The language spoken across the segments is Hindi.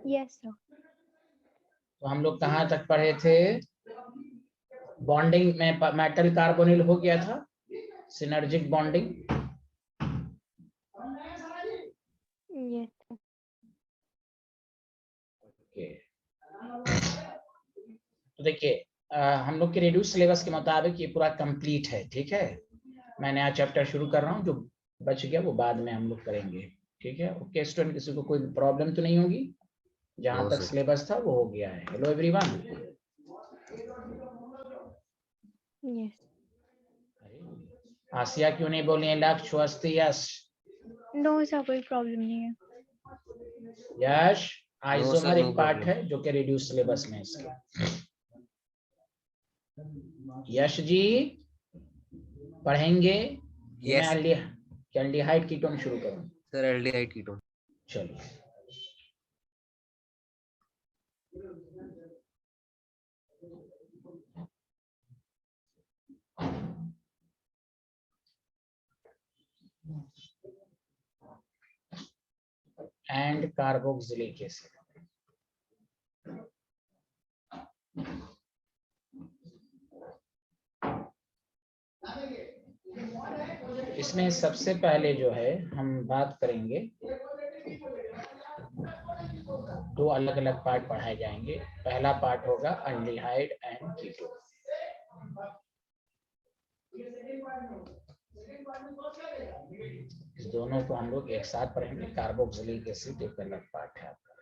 Yes, sir. तो हम लोग कहाँ तक पढ़े थे? बॉन्डिंग में मेटल कार्बोनिल हो गया था, synergic bonding. Yes, sir. Okay, तो देखिए हम लोग के रेड्यूस सिलेबस के मुताबिक ये पूरा कंप्लीट है, ठीक है। मैं नया चैप्टर शुरू कर रहा हूँ, जो बच गया वो बाद में हम लोग करेंगे, ठीक है। ओके स्टूडेंट, किसी को कोई प्रॉब्लम तो नहीं होगी? जहां तक सिलेबस था वो हो गया है। Hello everyone. Yes. आसिया क्यों नहीं बोली? लक्ष्य, स्वस्ति, यश। No, sir, कोई प्रॉब्लम नहीं है। यश, आइसोमर no एक पार्ट problem. है जो कि रिड्यूस सिलेबस में है इसके। यश जी पढ़ेंगे? Yes. मैं एल्डिहाइड कीटोन शुरू करूं? Sir aldehyde ketone. चलिए, एंड कार्बोक्सिलिक एसिड। इसमें सबसे पहले जो है हम बात करेंगे, दो अलग अलग पार्ट पढ़ाए जाएंगे। पहला पार्ट होगा एल्डिहाइड एंड कीटोन। इस दोनों को हम लोग एक साथ पढ़ेंगे। कार्बोक्सिलिक एसिड एक अलग पार्ट है आपका।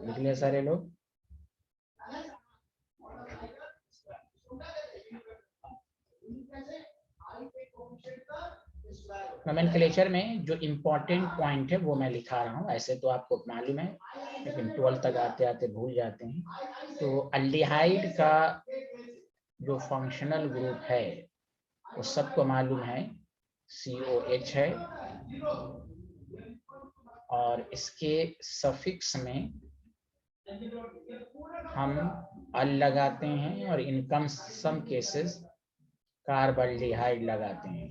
लिख लिया सारे लोग? नोमेनक्लेचर में जो इम्पोर्टेंट पॉइंट है वो मैं लिखा रहा हूँ। ऐसे तो आपको मालूम है, लेकिन 12 तक आते आते भूल जाते हैं। तो अल्डिहाइड का जो फंक्शनल ग्रुप है वो सबको मालूम है, COH है, और इसके सफिक्स में हम अल लगाते हैं और इन सम केसेस कार्बल्डिहाइड लगाते हैं।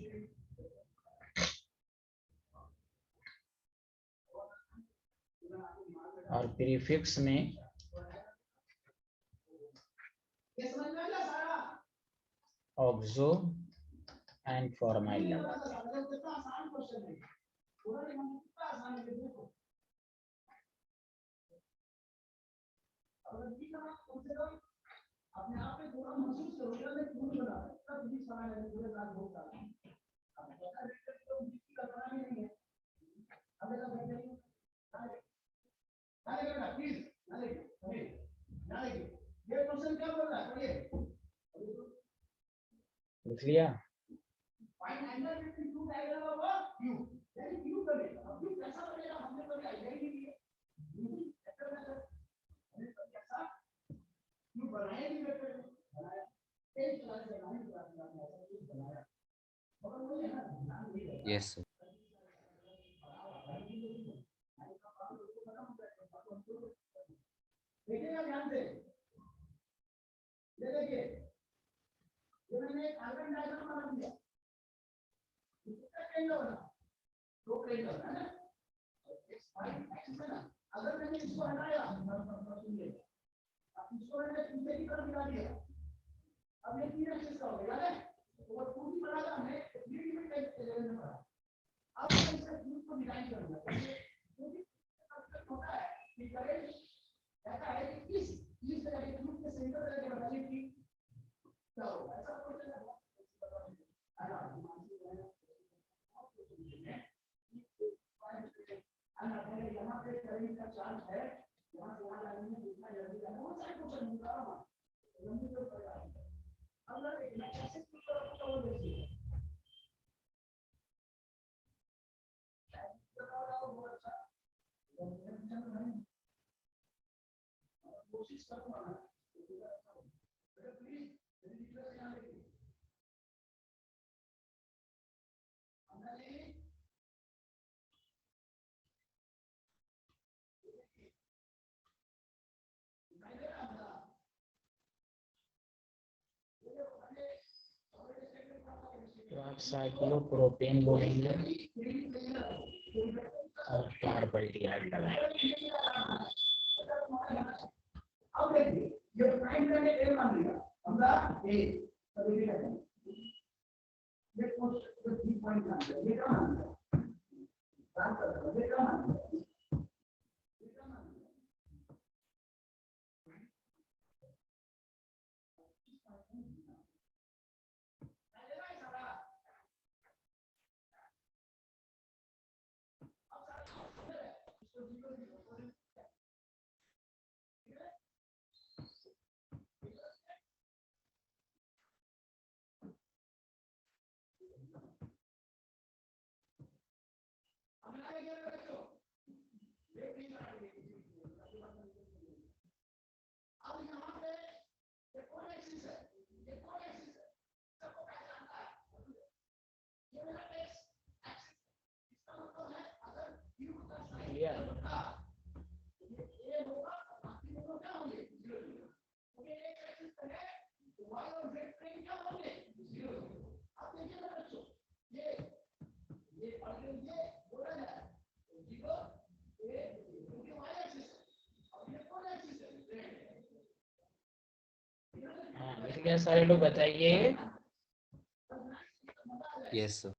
और प्रीफिक्स में ऑक्सो एंड फॉर्माइल लगाते हैं। लिख लिया? Yes sir. देखिएगा ध्यान से, ये देखिए, ये मैंने कार्बन डाइऑक्साइड बना दिया, इसका केंद्र बना, दो केंद्र है ना, एक्स है ना। अगर मैंने इसको हटाया, सुनिए, अब इसको मैंने पीछे की तरफ मिला दिया, अब ये 3 एक्सिस का हो गया, याद है? तो वो पूरी बनाना हमें 3 में लेवल में पड़ा। अब मैं इसका ग्रुप को डिजाइन करूंगा, क्योंकि होता है कि करेंट ऐसा है कि इस तरह के ग्रुप के सेंटर तरह के बताइए कि क्या होगा। ऐसा कुछ है यहाँ पे करंट का चार्ज है, यहाँ से वहाँ लाने में कितना जल्दी जाना, वो सारे क्वेश्चन निकाला हुआ लंबी तो पड़ेगा। अगर एक ऐसे की तरफ तो वो देखिए कोशिश करूंगा ना, प्लीज आप साइक्लोप्रोपेन बोलेंगे और कार्बल्डिहाइड लगाएंगे। अब देखिए ये प्राइम करके ए मान लिया हमरा ए तो ये है ये कुछ 3 पॉइंट मान लिया ये क्या मान लिया बात कर रहे ये क्या मान लिया क्या सारे लोग बताइए। Yes, sir.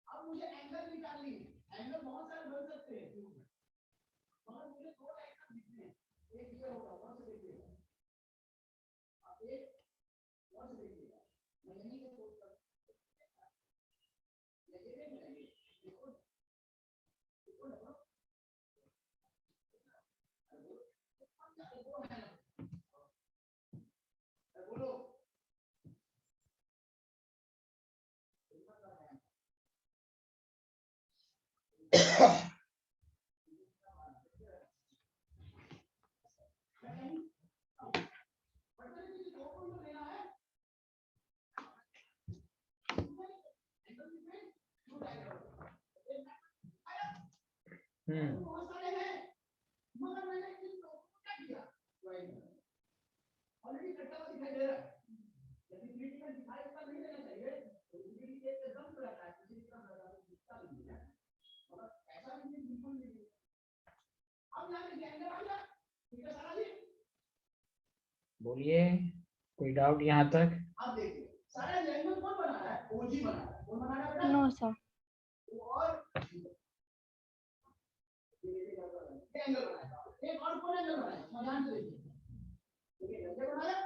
अब मुझे एंगल निकालनी है एंगल बहुत सारे बन सकते हैं मगर मुझे दो एंगल दिखने हैं एक ये होगा कौन से देखिएगा आप एक कौन से देखिएगा मैं यहीं से सोच कर ये देख लेंगे देखो देखो ना बोलो बहुत सारे हैं मगर मैंने इन लोगों को क्या किया ऑलरेडी कटा हुआ दिखाई दे रहा है यदि क्रिटिकल दिखाई पर नहीं देना चाहिए तो इसलिए ये एकदम रहता है किसी का लगा दिखता नहीं है मगर ऐसा भी बिल्कुल नहीं अब यहां पे एंगल आ गया ठीक है सारा जी बोलिए कोई डाउट यहाँ तक। अब देखिए सारा एंगल कौन बना रहा है ओजी बना रहा है कौन बना रहा है नो सर और एंगल बनाया एक और कौन एंगल बनाया ध्यान से देखिए ठीक है एंगल बनाया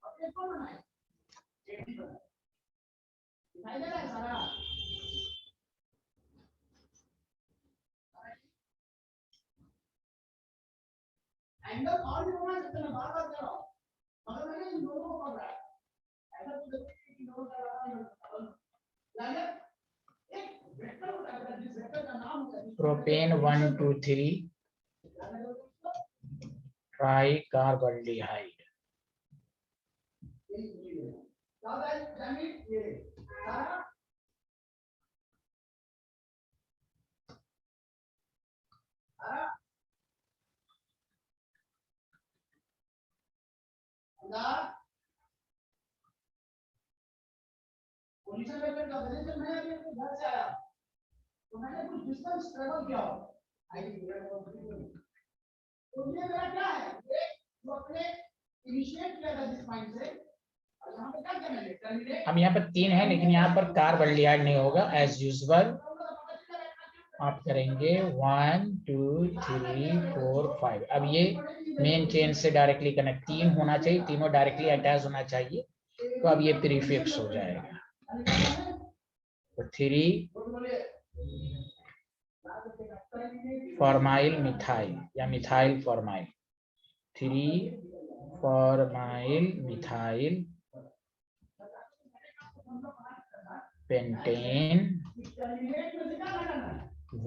अब एक कौन बनाया एडी बनाया दिखाई दे रहा है सारा एंगल और भी बना सकते हैं बार बार कर रहा हूं मगर मैंने इन दोनों को पकड़ा है ऐसा तो देखिए कि दोनों का लगा है एक वेक्टर होता है जिस वेक्टर का नाम होता है प्रोपेन 1 2 3 ट्राई कार्बल्डिहाइड पोजीशन वेक्टर का वजन जब मैं अभी अपने घर से आया तो मैंने कुछ डिस्टेंस ट्रेवल किया हो तो ये मेरा क्या है ये जो अपने इनिशिएट किया था जिस पॉइंट से और यहाँ पे क्या करना है टर्मिनेट हम यहाँ पर 3 है लेकिन यहाँ पर कार्बल्डिहाइड नहीं होगा एज यूजुअल आप करेंगे 1 2 3 4 5। अब ये मेन चेन से डायरेक्टली कनेक्ट 3 होना चाहिए तीनों डायरेक्टली अटैच होना चाहिए तो अब ये प्रीफिक्स हो जाएगा। तो 3 फॉर्माइल मिथाइल या methyl formyl, 3 formyl methyl pentane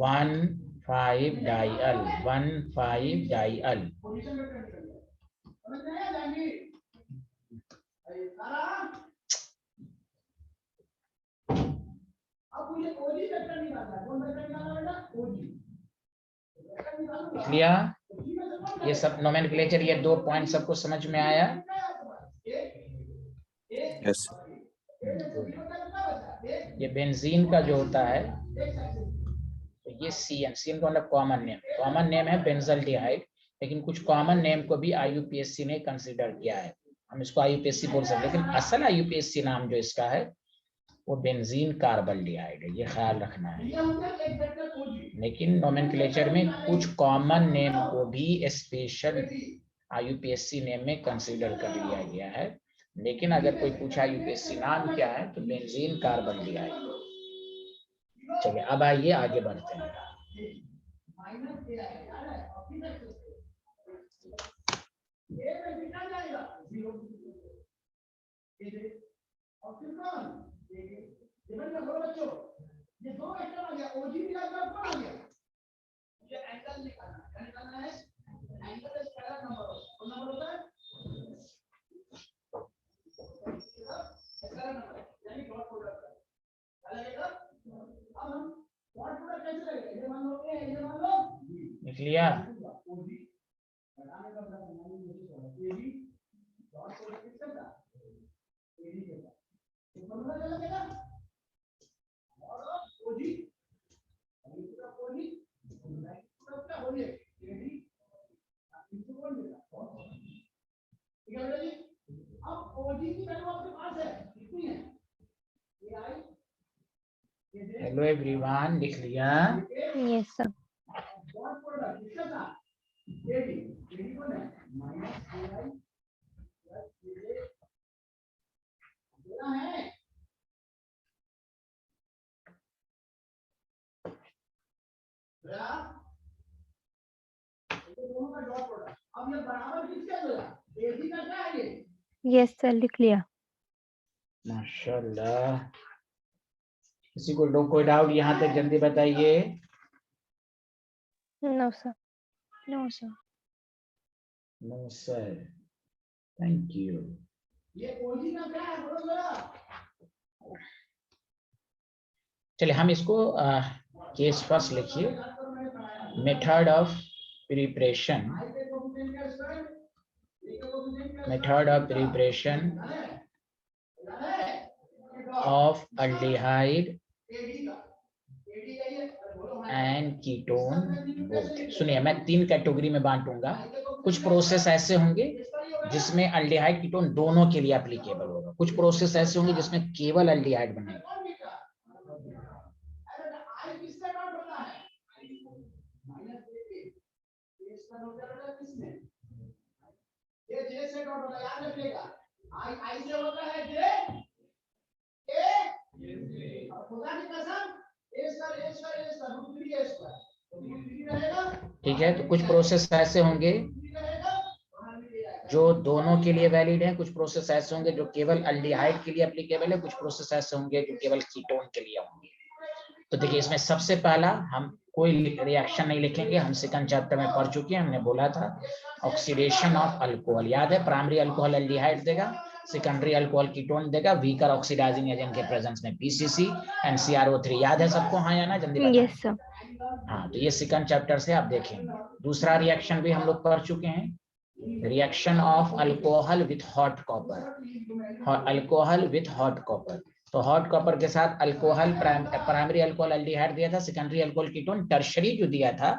1,5-डाइअल 1,5-डाइअल। लिया ये सब नोमेनक्लेचर, ये 2 पॉइंट सबको समझ में आया? यस ये बेंजीन का जो होता है तो ये CN का मतलब कॉमन नेम है बेंजल्डिहाइड, लेकिन कुछ कॉमन नेम को भी IUPAC ने कंसीडर किया है। हम इसको IUPAC बोल सकते हैं, लेकिन असल IUPAC नाम जो इसका है वो बेंजीन कार्बल्डिहाइड है, ये ख्याल रखना है। लेकिन नोमेनक्लेचर में कुछ कॉमन नेम को भी स्पेशल IUPAC नेम में कंसीडर कर लिया गया है, लेकिन अगर कोई पूछा IUPAC नाम क्या है तो बेंजीन कार्बल्डिहाइड। चलिए अब आइए आगे बढ़ते हैं। लिख लिया? हेलो एवरीवन, लिख लिया? Yes, sir. Yes, sir. लिख लिया। माशाल्लाह। किसी को कोई डाउट यहाँ तक जल्दी बताइए। No, sir. No, sir. No sir, thank you. चलिए हम इसको केस फर्स्ट लिखिए। Method of preparation, method of preparation of aldehyde and ketone both. सुनिए, मैं 3 कैटेगरी में बांटूंगा। कुछ प्रोसेस ऐसे होंगे जिसमें अल्डिहाइड कीटोन दोनों के लिए एप्लीकेबल होगा, कुछ प्रोसेस ऐसे होंगे जिसमें केवल अल्डिहाइड बनेगा। ठीक है, तो कुछ प्रोसेस ऐसे होंगे जो दोनों के लिए वैलिड है, कुछ प्रोसेस ऐसे होंगे जो केवल अल्डिहाइड के लिए एप्लीकेबल है, कुछ प्रोसेस ऐसे होंगे जो केवल कीटोन के लिए होंगे। तो देखिए, इसमें सबसे पहला हम कोई रिएक्शन नहीं लिखेंगे, हम सेकंड चैप्टर में पढ़ चुके हैं। हमने बोला था ऑक्सीडेशन ऑफ अल्कोहल, याद है? प्राइमरी अल्कोहल अल्डिहाइड देगा, सेकेंडरी अल्कोहल कीटोन देगा, वीकर ऑक्सीडाइजिंग एजेंट के प्रेजेंस में PCC एंड CrO3। याद है सबको? हाँ या ना? जल्दी बताएं। Yes, sir. हाँ, तो ये सेकंड चैप्टर से आप देखेंगे। दूसरा रिएक्शन भी हम लोग पढ़ चुके हैं, reaction of alcohol with hot copper, alcohol with hot copper. तो हॉट कॉपर के साथ अल्कोहल, प्राइमरी अल्कोहल अल्डिहाइड दिया था, सेकेंडरी अल्कोहल कीटोन, टर्शरी जो दिया था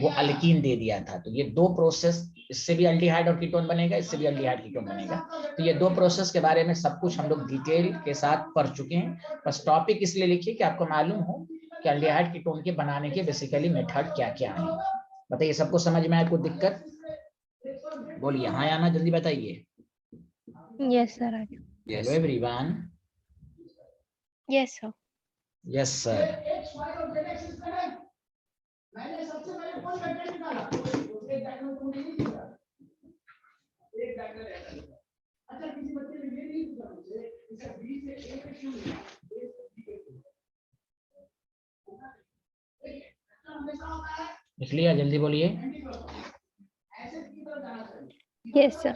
वो अल्कीन दे दिया था। तो ये 2 प्रोसेस, इससे भी अल्डिहाइड और कीटोन बनेगा, इससे भी अल्डिहाइड कीटोन बनेगा। तो ये 2 प्रोसेस के बारे में सब कुछ हम लोग डिटेल के साथ पढ़ चुके हैं। बस टॉपिक इसलिए लिखिए कि आपको मालूम हो कि अल्डिहाइड कीटोन के बनाने के बेसिकली मेथड क्या क्या है। बताइए, सबको समझ में आया? कोई दिक्कत? बोलिए हाँ या ना, जल्दी बताइए। Yes, sir. Yes. Hello everyone. Yes, sir. Yes sir. x y और z एक्सिस करेक्ट। मैंने सबसे पहले कौन वेक्टर निकाला? एक डायगोनल तो मुझे नहीं दिख रहा, एक डायगोनल ऐसा दिख रहा। अच्छा किसी बच्चे ने ये नहीं पूछा मुझे इसे b से a पे क्यों लिया, a से b पे क्यों लिया? ठीक है, तो हमेशा होता है लिख लिया, जल्दी बोलिए। ऐसे की तरफ जाना चाहिए। Yes, sir.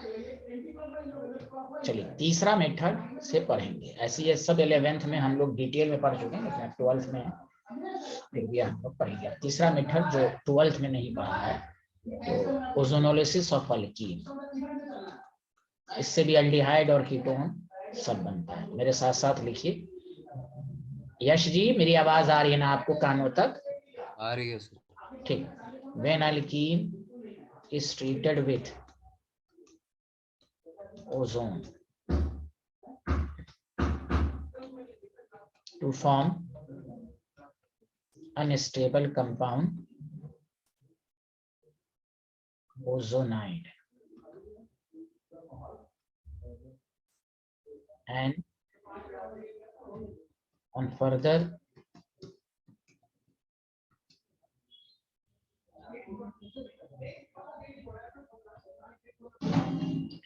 चलिए तीसरा मेथड से पढ़ेंगे। ऐसे ये सब 11th में हम लोग डिटेल में पढ़ चुके हैं, लेकिन 12th में फिर भी हम लोग पढ़ेंगे। तीसरा मेथड जो 12th में नहीं पढ़ा है, तो ओजोनोलिसिस ऑफ अल्कीन। इससे भी एल्डिहाइड और कीटोन सब बनता है। मेरे साथ साथ लिखिए। यश जी, मेरी आवाज आ रही है ना आपको कानों तक? आ रही है सर। ठीक। When alkene is treated with ozone to form unstable compound ozonide and on further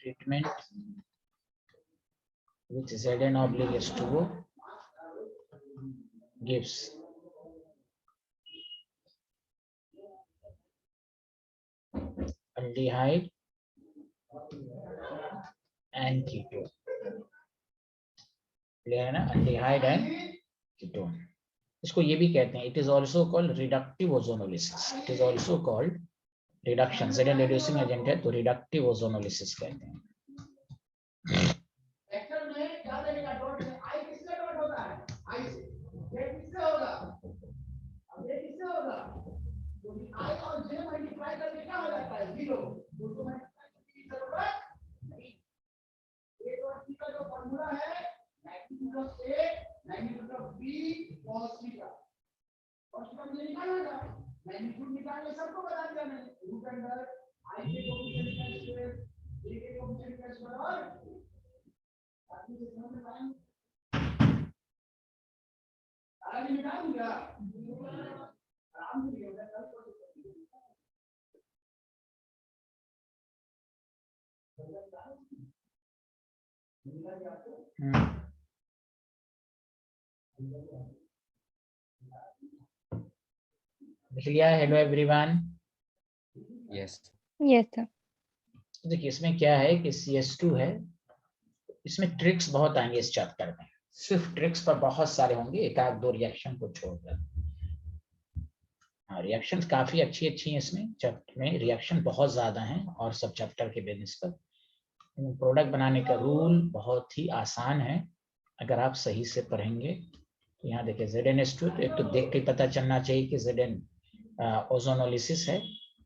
treatment with Zn/H2O gives aldehyde and ketone। Clear है ना? aldehyde and ketone। इसको ये भी कहते हैं, it is also called reductive ozonolysis. It is also called reduction. Zn reducing agent है तो रिडक्टिव ओजोनोलिसिस कहते हैं। वेक्टर में क्या लगेगा? डॉट में i किससे डॉट होता है? i से। z किससे होगा? अब ये किससे होगा? क्योंकि i और j मल्टीप्लाई करके क्या हो जाता है? 0। उसको मल्टीप्लाई करने की जरूरत नहीं। a और c का जो फार्मूला है magnitude of a magnitude of b cos theta. और उसका मुझे निकालना था। मैग्नीट्यूड निकालने सबको बता दिया मैंने। रूट अंडर i के कोएफिशिएंट का स्क्वायर j के कोएफिशिएंट का स्क्वायर और बाकी से समझ में आया? आगे निकाल दिया। आराम से होगा कल को। लिख लिया? Hello everyone. Yes. Yes, sir. देखिए इसमें क्या है कि CS2 है, इसमें ट्रिक्स बहुत आएंगे इस चैप्टर में। सिर्फ ट्रिक्स पर बहुत सारे होंगे, एक आध दो रिएक्शन को छोड़कर। हाँ, रिएक्शंस काफी अच्छी हैं इसमें। चैप्टर में रिएक्शन बहुत ज्यादा हैं और सब चैप्टर के बेसिस पर। प्रोडक्ट बनाने का रूल बहुत ही आसान है अगर आप सही से पढ़ेंगे। तो यहाँ देखिए ZnH2, तो एक तो देख के पता चलना चाहिए कि Zn ओजोनोलिसिस है,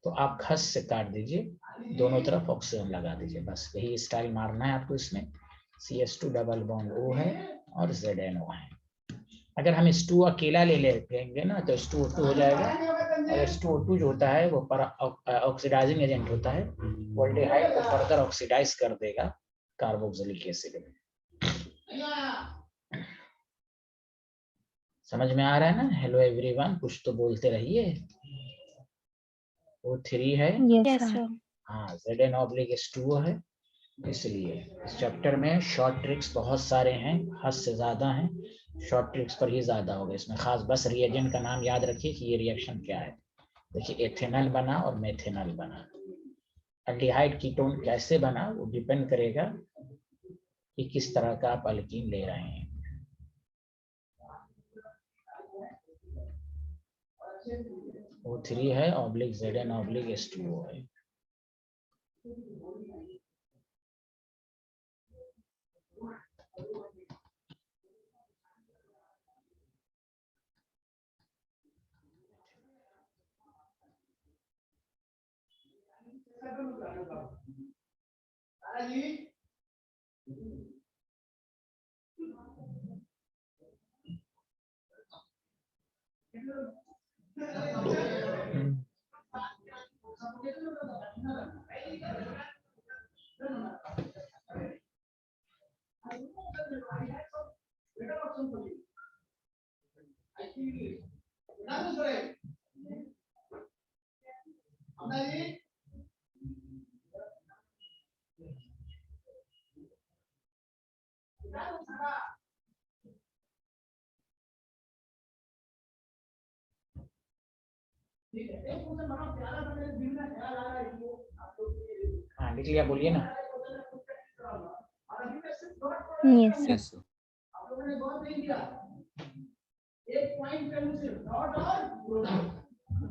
तो आप खस से काट दीजिए, दोनों तरफ ऑक्सीजन लगा दीजिए, बस यही स्टाइल मारना है आपको। इसमें CS2 डबल बॉन्ड O है और ZnO है। अगर हम H2 अकेला ले लेंगे ना तो H2O2 हो जाएगा, और H2O2 जो होता है वो पर ऑक्सीडाइजिंग एजेंट होता है, वो एल्डिहाइड को फर्दर ऑक्सीडाइज कर देगा कार्बोक्सिलिक एसिड में। समझ में आ रहा है ना? हेलो एवरीवन, कुछ तो बोलते रहिए। O3 है। Yes, sir. हाँ, Zn/H2O है। इसलिए इस चैप्टर में शॉर्ट ट्रिक्स बहुत सारे हैं, हद से ज्यादा हैं। शॉर्ट ट्रिक्स पर ही ज्यादा होगा इसमें खास। बस रिएजेंट का नाम याद रखिए कि ये रिएक्शन क्या है। देखिए एथेनॉल बना और मेथेनॉल बना। एल्डिहाइड कीटोन कैसे बना वो डिपेंड करेगा कि किस तरह का आप अल्कीन ले रहे हैं। O3 है ऑब्लिक Zn/H2O है। हाँ लिख लिया, बोलिए ना। Yes, sir. Yes, sir. आप लोगों ने गौर नहीं किया, एक पॉइंट पे मुझे डॉट और प्रोनाउन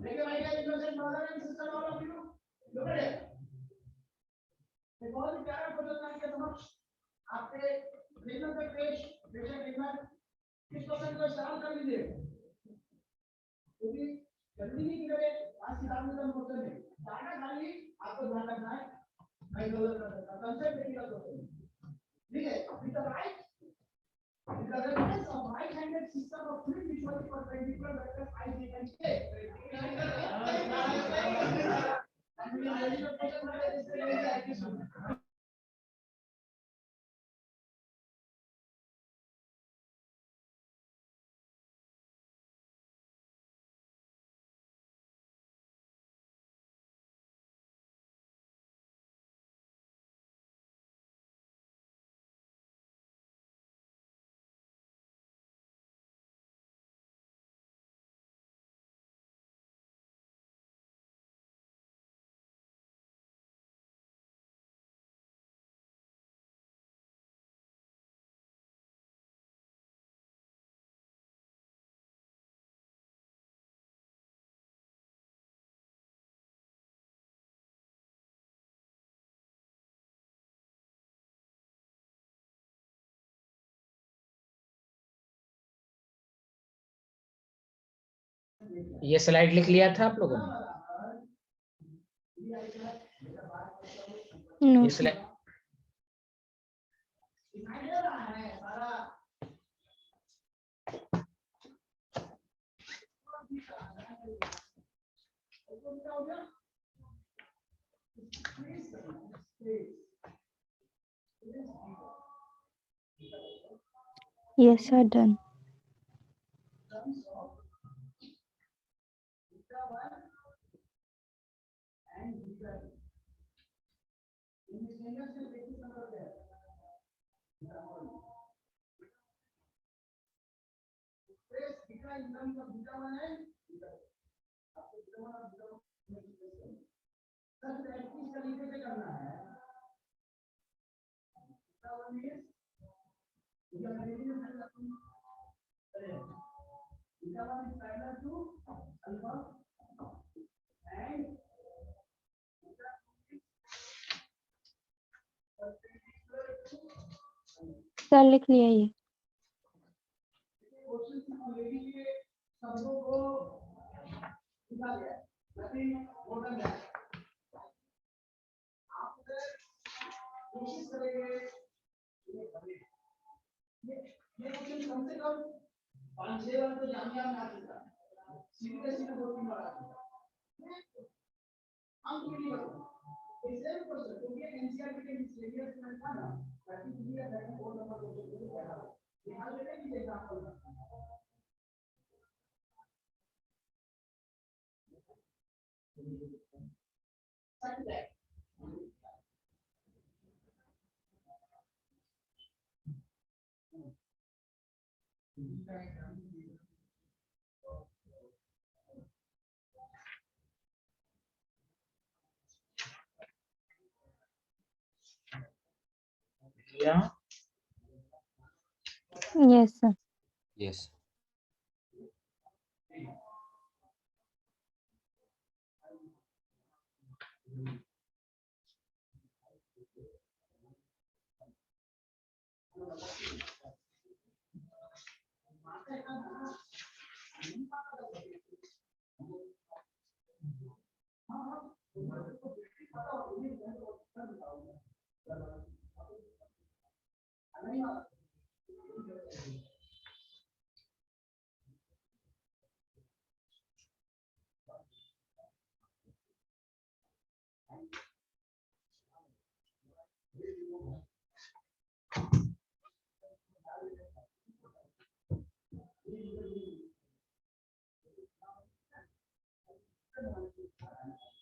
देखिए भाई का innocent model and system all of you look at it. एक बहुत ही प्यारा क्वेश्चन आपके समक्ष आपके रिजन पे पेश बेशक रिजन इस क्वेश्चन को सॉल्व कर लीजिए, क्योंकि जल्दी नहीं करे आज की दाम में क्वेश्चन है डाटा खाली आपको ध्यान रखना है। मैं कंसेप्ट देखिएगा क्वेश्चन, ठीक है? With the right the reference of right-handed system of fluid which was perpendicular vector I given K. ये स्लाइड लिख लिया था आप लोगों ने? No, ये sir. Slide Yes, sir. Done. Sir लिख लिया ये। शब्दों को लिखा गया, nothing more than that. आप अगर कोशिश करेंगे ये क्वेश्चन कम से कम 5-6 बार तो जामिया में आ चुका है, सीधे सीधे 2-3 बार आ चुका है, हम क्यों नहीं करते इसे क्वेश्चन, क्योंकि एनसीईआरटी के सिलेबस में था ना, ताकि क्लियर है कि कौन नंबर क्वेश्चन को क्या है, यहाँ लेते हैं एग्जांपल या Yes, sir. Yes.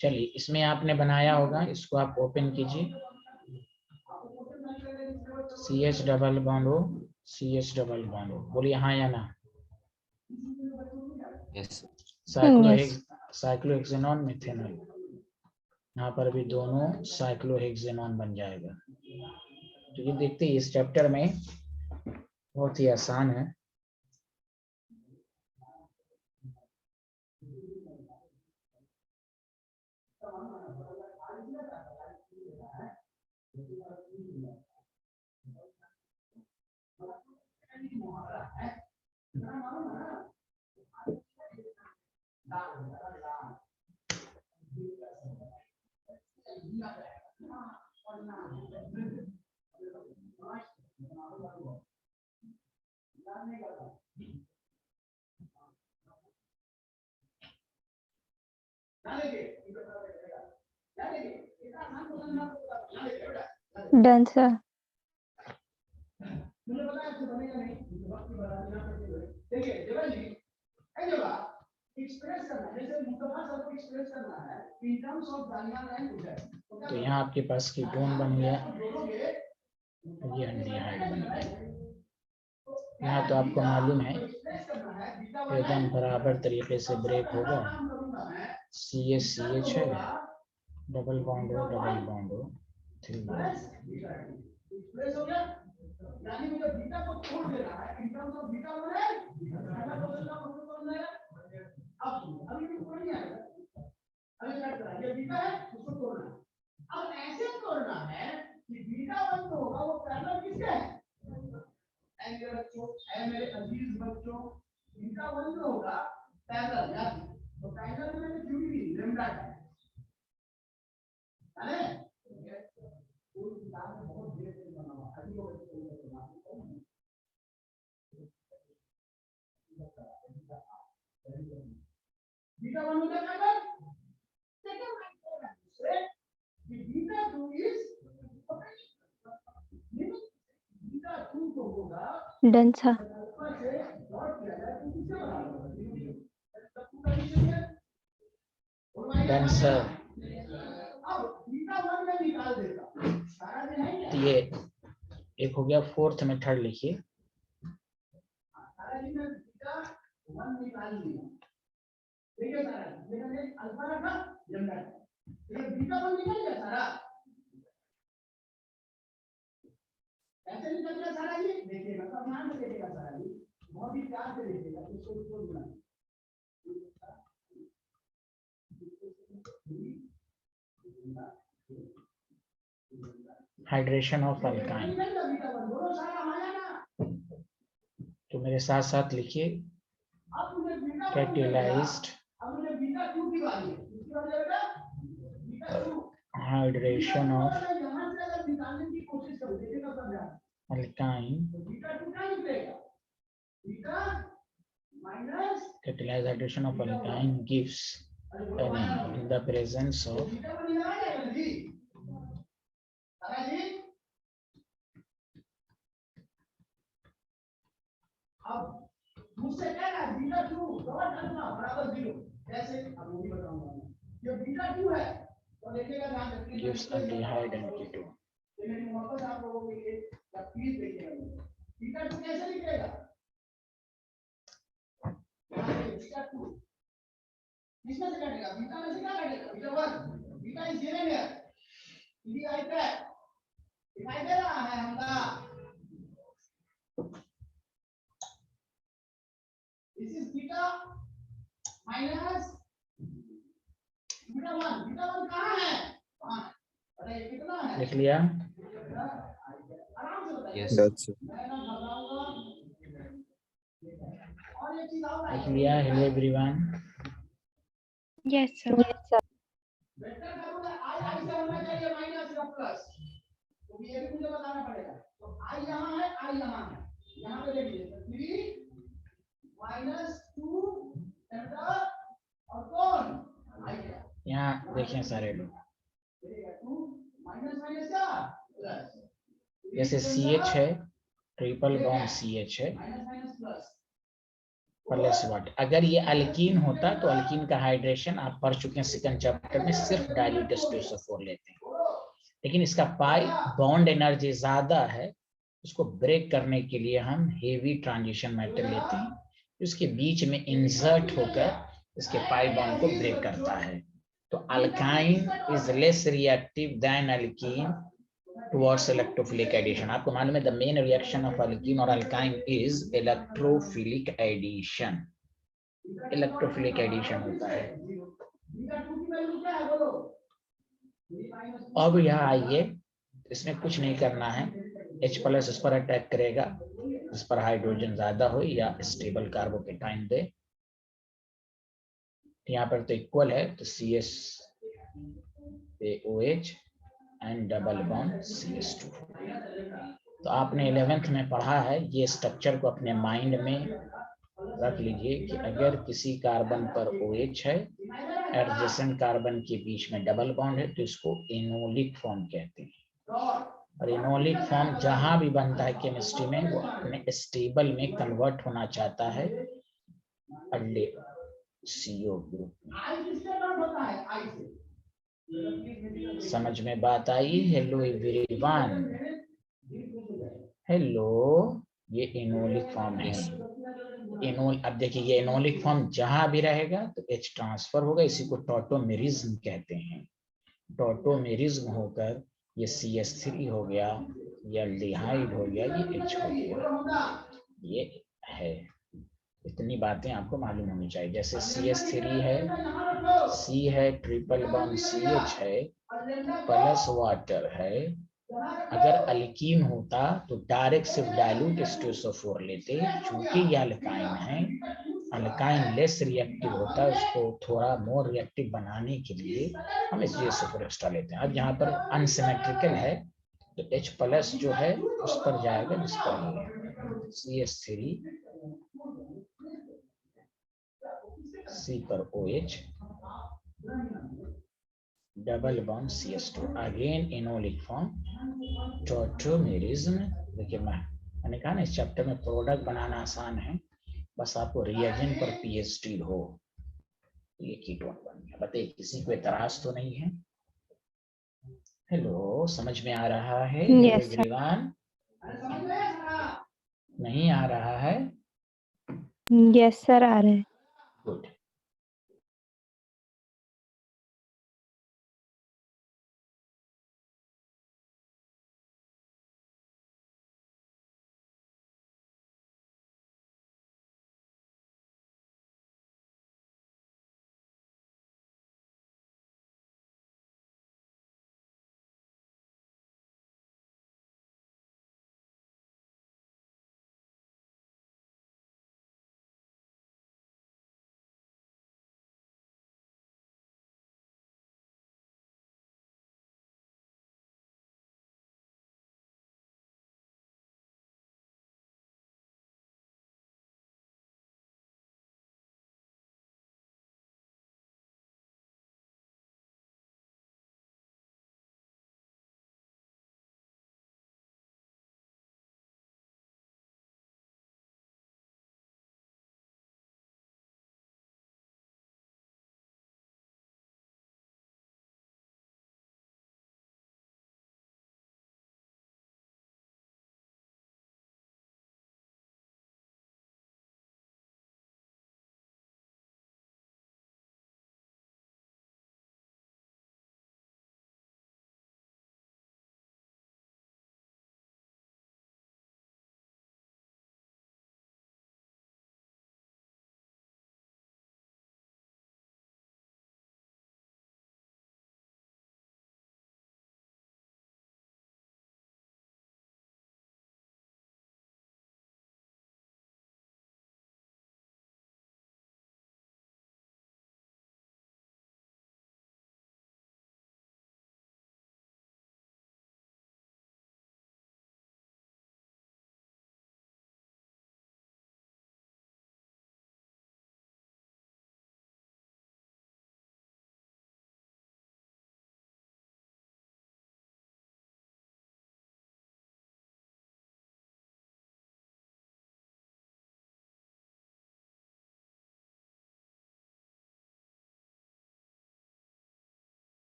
चलिए, इसमें आपने बनाया होगा, इसको आप ओपन कीजिए। CH डबल बॉन्ड हो, CH डबल बॉन्ड हो, बोलिए हाँ या ना। Yes. साइक्लोहेक्सेनॉन मिथेनॉल, यहाँ पर भी दोनों साइक्लोहेक्सेनॉन बन जाएगा। तो ये देखते हैं, इस चैप्टर में बहुत ही आसान है। Done, sir. तो यहाँ आपके पास कीटोन बन गया, ये एल्डिहाइड बन गया। यहाँ तो आपको मालूम है एकदम बराबर तरीके से ब्रेक होगा। CH है, डबल बॉन्ड हो, डबल बॉन्ड हो, थ्री बॉन्ड। अब ऐसे तोड़ना है कि बीटा वन जो होगा वो पैरेलल किसके है? मेरे बच्चों, मेरे अजीज बच्चों, बीटा वन जो होगा पैरेलल याद, तो पैरेलल में मैंने क्यों दी लैम्डा है ना? वो किताब में बहुत देर से बना हुआ है, अभी वो बीटा वन हो जाएगा beta two is beta two को होगा Done, sir. Done sir. अब बीटा वन में निकाल देगा सारा दिन है तो ये एक हो गया, फोर्थ मेथड लिखिए। सारा दिन में बीटा वन निकाल लिया, ठीक है सारा, मैंने अल्फा रखा लैम्डा, ये बीटा वन निकल गया सारा, ऐसे निकल गया सारा। ये देखिएगा, सब ध्यान से देखिएगा सारा, ये बहुत ही प्यार से देखिएगा, इसको बोलना हाइड्रेशन ऑफ अल्काइन। तो मेरे साथ साथ लिखिए, catalysed hydration of alkyne, catalyzed hydration of alkyne gives NN in the presence of अब मुझसे क्या है बीटा 2 बराबर 0, कैसे अब वो भी बताऊंगा मैं। ये बीटा 2 है तो देखिएगा ध्यान रखिए, gives aldehyde and ketone। ये मेरी वापस आप लोगों के लिए प्लीज देखिएगा, बीटा 2 कैसे लिखेगा? बीटा 2 किसमें से काटेगा? बीटा में से क्या काटेगा? Beta 1, beta is given here, D I track दिखाई दे रहा है हमका। This is beta minus beta 1. Beta 1 कहाँ है? अरे ये कितना है? लिख लिया? आराम से बताइए। Yes. मैं ना घबराऊंगा। और एक चीज और लिख लिया? Hello everyone. Yes, sir. Yes, sir. Vector करूंगा आई से होना चाहिए माइनस या प्लस, तो ये भी मुझे बताना पड़ेगा। तो आई यहाँ है, आई यहाँ है, यहाँ पे देखिए 3 -2 और कौन आई है? यहाँ देखिए सारे लोग, जैसे CH है, ट्रिपल बॉन्ड CH है, प्लस वाटर। अगर ये अल्कीन होता तो अल्कीन का हाइड्रेशन आप पढ़ चुके हैं सेकंड चैप्टर में, सिर्फ डाइल्यूट H2SO4 लेते हैं, लेकिन इसका पाई बॉन्ड एनर्जी ज्यादा है, उसको ब्रेक करने के लिए हम हेवी ट्रांजिशन मेटल लेते हैं, उसके बीच में इंसर्ट होकर इसके पाई बॉन्ड को ब्रेक करता है। तो alkyne is less reactive than alkene towards electrophilic addition. आपको मालूम है the main reaction of alkene और alkyne is electrophilic addition, electrophilic addition होता है। अब यहाँ आइए, इसमें कुछ नहीं करना है, H+ इस पर अटैक करेगा, इस पर हाइड्रोजन ज्यादा हो या स्टेबल कार्बोकेटाइन दे, यहाँ पर तो इक्वल है, तो CS पे OH and double bond CS2। तो आपने 11th में पढ़ा है, ये स्ट्रक्चर को अपने माइंड में रख लीजिए कि अगर किसी कार्बन पर OH है, एडजेसेंट कार्बन के बीच में डबल बॉन्ड है, तो इसको एनोलिक फॉर्म कहते हैं। और एनोलिक फॉर्म जहां भी बनता है केमिस्ट्री में, वो अपने स्टेबल में कन्वर्ट होना चाहता है अगले CO ग्रुप में। समझ में बात आई? हेलो एवरीवन, हेलो, ये एनोलिक फॉर्म है। एनोल, अब देखिए ये एनोलिक फॉर्म जहां भी रहेगा तो H ट्रांसफर होगा, इसी को टॉटोमेरिज्म कहते हैं। टॉटोमेरिज्म होकर ये CS3 हो गया, ये एल्डिहाइड हो गया, ये H हो गया, ये है। इतनी बातें आपको मालूम होनी चाहिए। जैसे CS3 है, C है, ट्रिपल बॉन्ड CH है, प्लस वाटर है। अगर अल्कीन होता तो डायरेक्ट सिर्फ डाइल्यूट H2SO4 लेते, चूंकि ये अल्काइन है, अल्काइन लेस रिएक्टिव होता है, उसको थोड़ा मोर रिएक्टिव बनाने के लिए हम H2SO4 एक्स्ट्रा लेते हैं। अब यहाँ पर अनसिमेट्रिकल है, तो H+ जो है उस पर जाएगा जिस पर CS3, C पर OH, double bond CS2, again enolic form, tautomerism. देखिए मैंने कहा ना इस चैप्टर में प्रोडक्ट बनाना आसान है, बस आपको रिएजेंट पर PhD हो, ये कीटोन बन गया। बताइए किसी को एतराज तो नहीं है? हेलो, समझ में आ रहा है? Yes, sir. एवरीवन, नहीं आ रहा है? Yes, sir, आ रहा है। गुड।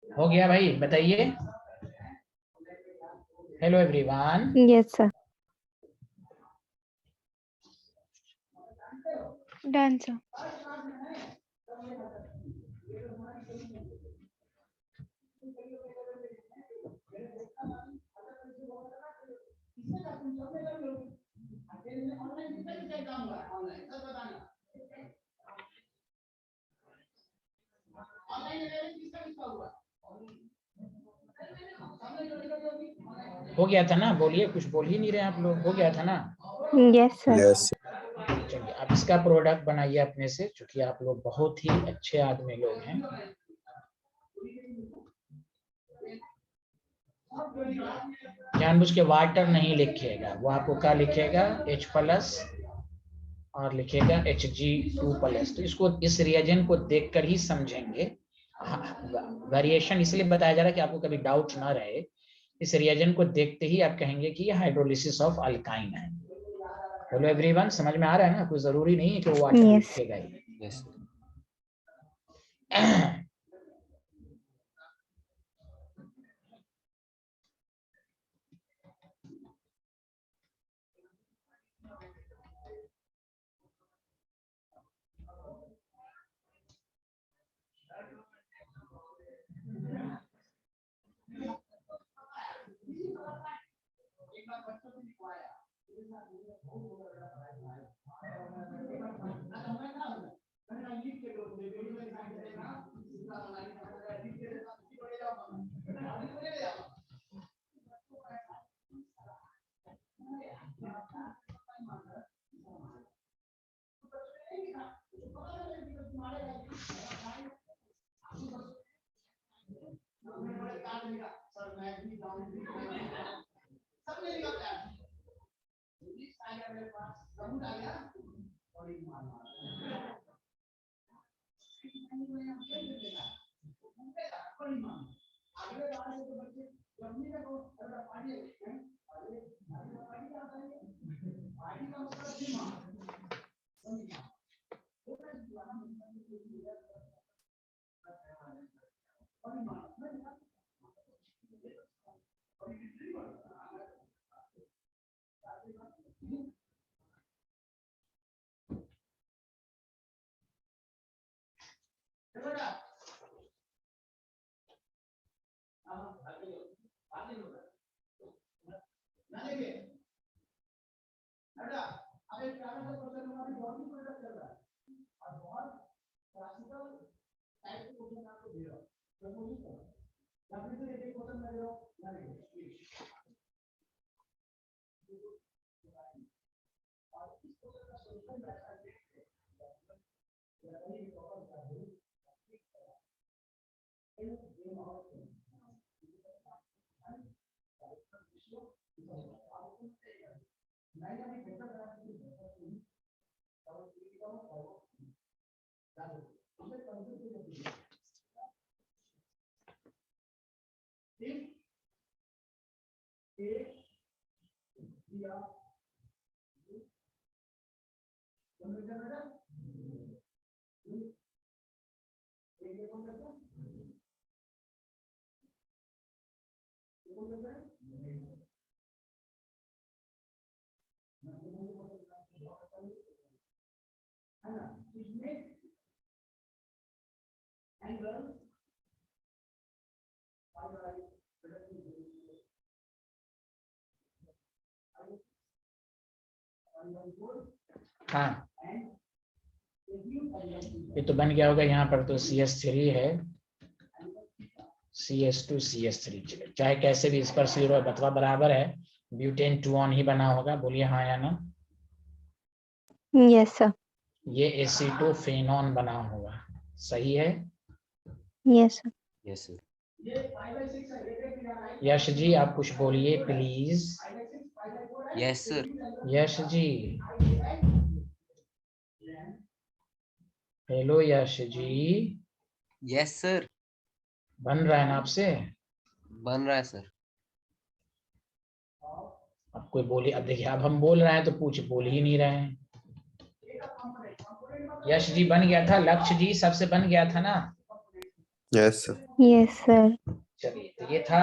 हो गया भाई, बताइए। Hello everyone. Yes, sir. Done, sir. हो गया था ना, बोलिए, कुछ बोल ही नहीं रहे आप लोग। हो गया था ना? Yes, sir. Yes. चलिए आप इसका प्रोडक्ट बनाइए अपने से, क्योंकि आप लोग बहुत ही अच्छे आदमी लोग हैं। जानबूझ के वाटर नहीं लिखिएगा, वो आपको क्या लिखेगा, H+ और लिखेगा Hg2+। तो इसको, इस रिएजेंट को देखकर ही समझेंगे। वेरिएशन इसलिए बताया जा रहा है कि आपको कभी डाउट ना रहे। इस रिएजेंट को देखते ही आप कहेंगे कि ये हाइड्रोलिसिस ऑफ अल्काइन है। हेलो एवरीवन, समझ में आ रहा है ना? कोई जरूरी नहीं है कि वो वाटर Yes. लिखेगा ही। Yes, sir. हाँ, ये तो बन गया होगा। यहाँ पर तो CH3 है, CH2 CH3। चाहे कैसे भी इस पर सीरो बतवा बराबर है, ब्यूटेन 2 ऑन ही बना होगा। बोलिए हाँ या ना। Yes, sir. ये एसीटोफेनॉन बना होगा, सही है। Yes, sir. Yes, sir. Yash जी आप कुछ बोलिए please. Yes, sir. Yash ji, hello Yash ji, Yes, sir. बन रहा है ना आपसे? बन रहा है सर। अब कोई बोली, अब देखिए अब हम बोल रहे हैं तो बोल ही नहीं रहे हैं। यश जी बन गया था, लक्ष्य जी सबसे बन गया था ना? Yes, sir. Yes, sir. चलिए, तो ये था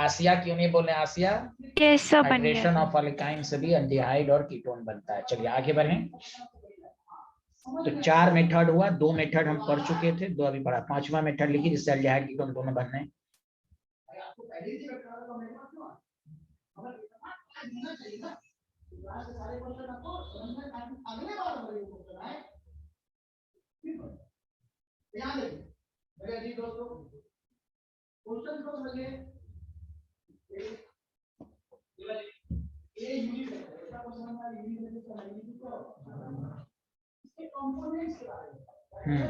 आसिया, क्यों नहीं बोले आसिया? Yes, sir. बन गया हाइड्रेशन sir. ऑफ अल्काइन से भी एल्डिहाइड और कीटोन बनता है। चलिए आगे बढ़ें। तो 4 मेथड हुआ, 2 मेथड हम पढ़ चुके थे, 2 अभी पढ़ा। 5वां मेथड लिखिए जिससे एल्डिहाइड कीटोन दोनों बनने। ध्यान रखिए मेरे अजीज दोस्तों, क्वेश्चन को समझिए। ये यूनिट है, इसका क्वेश्चन हमारा यूनिट है, इसका यूनिट को इसके कंपोनेंट्स के बारे में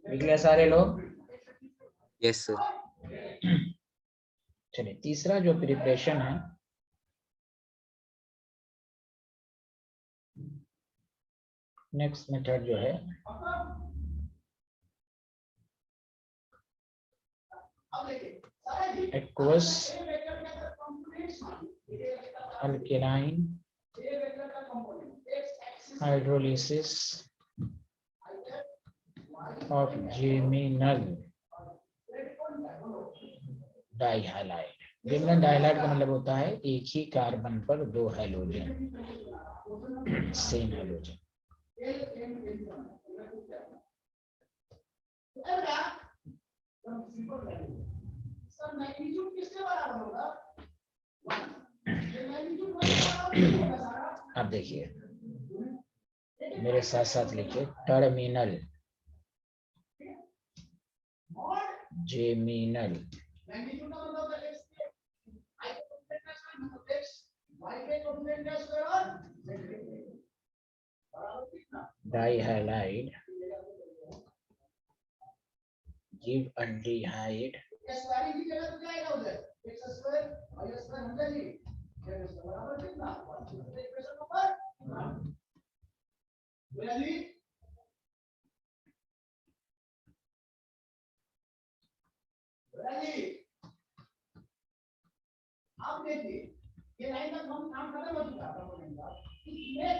लिख लिया सारे लोग? Yes sir. चलिए, तीसरा जो प्रिपरेशन है, नेक्स्ट मेथड जो है, aqueous alkaline hydrolysis of geminal dihalide. Geminal dihalide का मतलब होता है एक ही कार्बन पर 2 हाइड्रोजन, सेम हाइड्रोजन। अब देखिए, मेरे साथ साथ लिखिए, टर्मिनल जेमिनल डाइहाइलाइड give aldehyde आप देखिए ये लाइन का काम खत्म हो चुका है।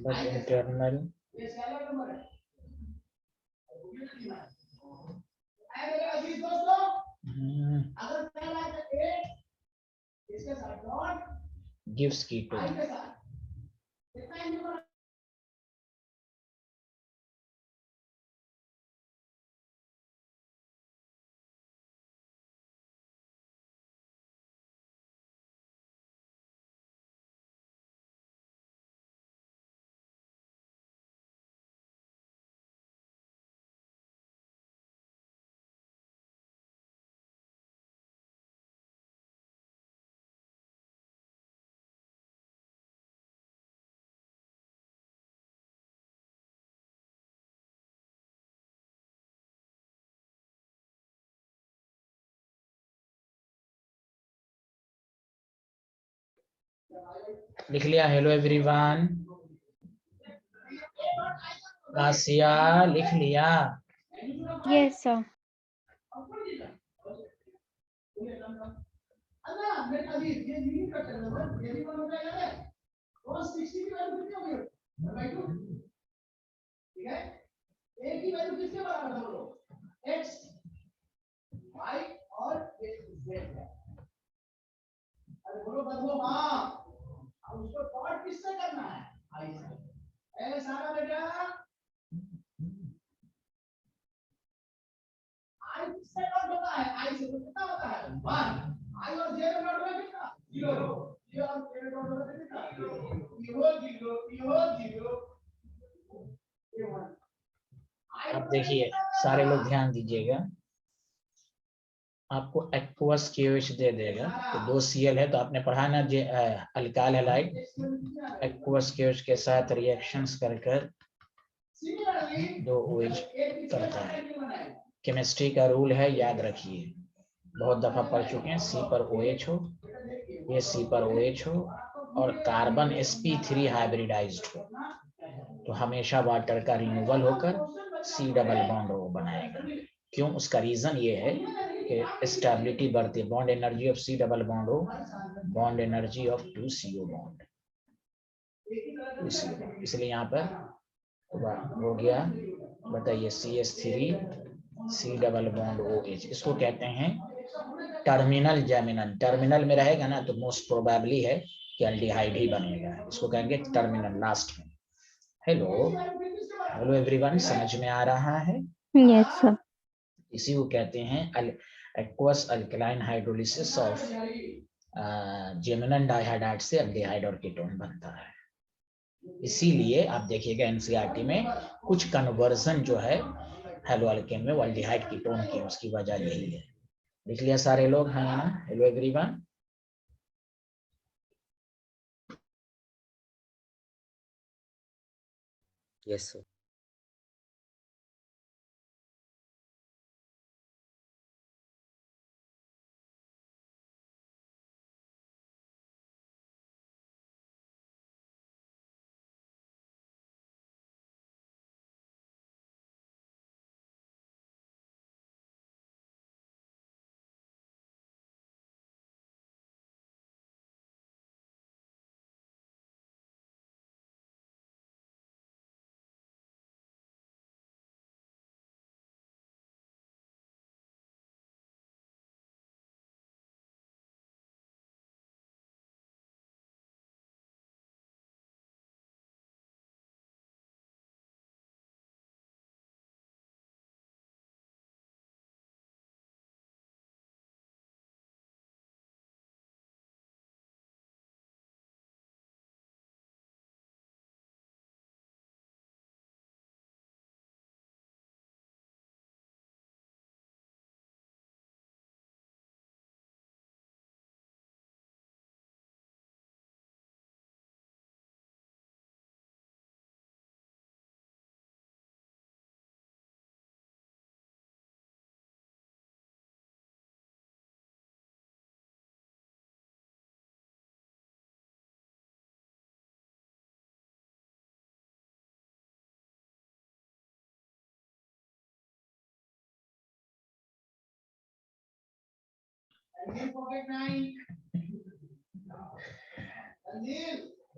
but internal gives ketone। लिख लिया? हेलो एवरीवन, आसिया लिख लिया? Yes, sir. ठीक है, एक ही वैल्यू किसके बराबर है बोलो? x y और z है। अरे बोलो बदलो हाँ, अब उसको डॉट किससे करना है? i से। ए सारा बेटा i किससे डॉट होता है? i से तो कितना होता है? 1। i और j में डॉट होगा कितना? 0। j और k में डॉट होगा कितना? 0। अब देखिए सारे लोग ध्यान दीजिएगा, आपको एक्वस KOH दे देगा, तो 2 Cl है, तो आपने पढ़ा ना अल्काइल हैलाइड एक्वस KOH के साथ रिएक्शंस कर 2 OH करता है। केमिस्ट्री का रूल है, याद रखिए, बहुत दफा पढ़ चुके हैं। C पर OH हो, ये C पर OH हो और कार्बन sp3 हाइब्रिडाइज्ड हो, तो हमेशा वाटर का रिमूवल होकर C डबल बॉन्ड वो बनाएगा। क्यों? उसका रीजन ये है कि स्टेबिलिटी बढ़ती है। Bond energy of C double bond हो, bond energy of 2CO bond. इसलिए यहाँ पर हो गया। बताइए CH3 C double bond OH, इसको कहते हैं टर्मिनल जेमिनल। टर्मिनल में रहेगा ना तो मोस्ट प्रोबेबली है कि एल्डिहाइड ही बनेगा, इसको कहेंगे टर्मिनल लास्ट में। हेलो एवरीवन, समझ में आ रहा है? Yes, sir. इसी को कहते हैं aqueous alkaline hydrolysis of geminal डाइहाइडाइड से एल्डिहाइड और कीटोन बनता है। इसीलिए आप देखिएगा एनसीईआरटी में कुछ कन्वर्जन जो है हेलो अल्केन में एल्डिहाइड कीटोन की, उसकी वजह यही है। लिख लिया सारे लोग? हाँ ना? Hello everyone. Yes, sir.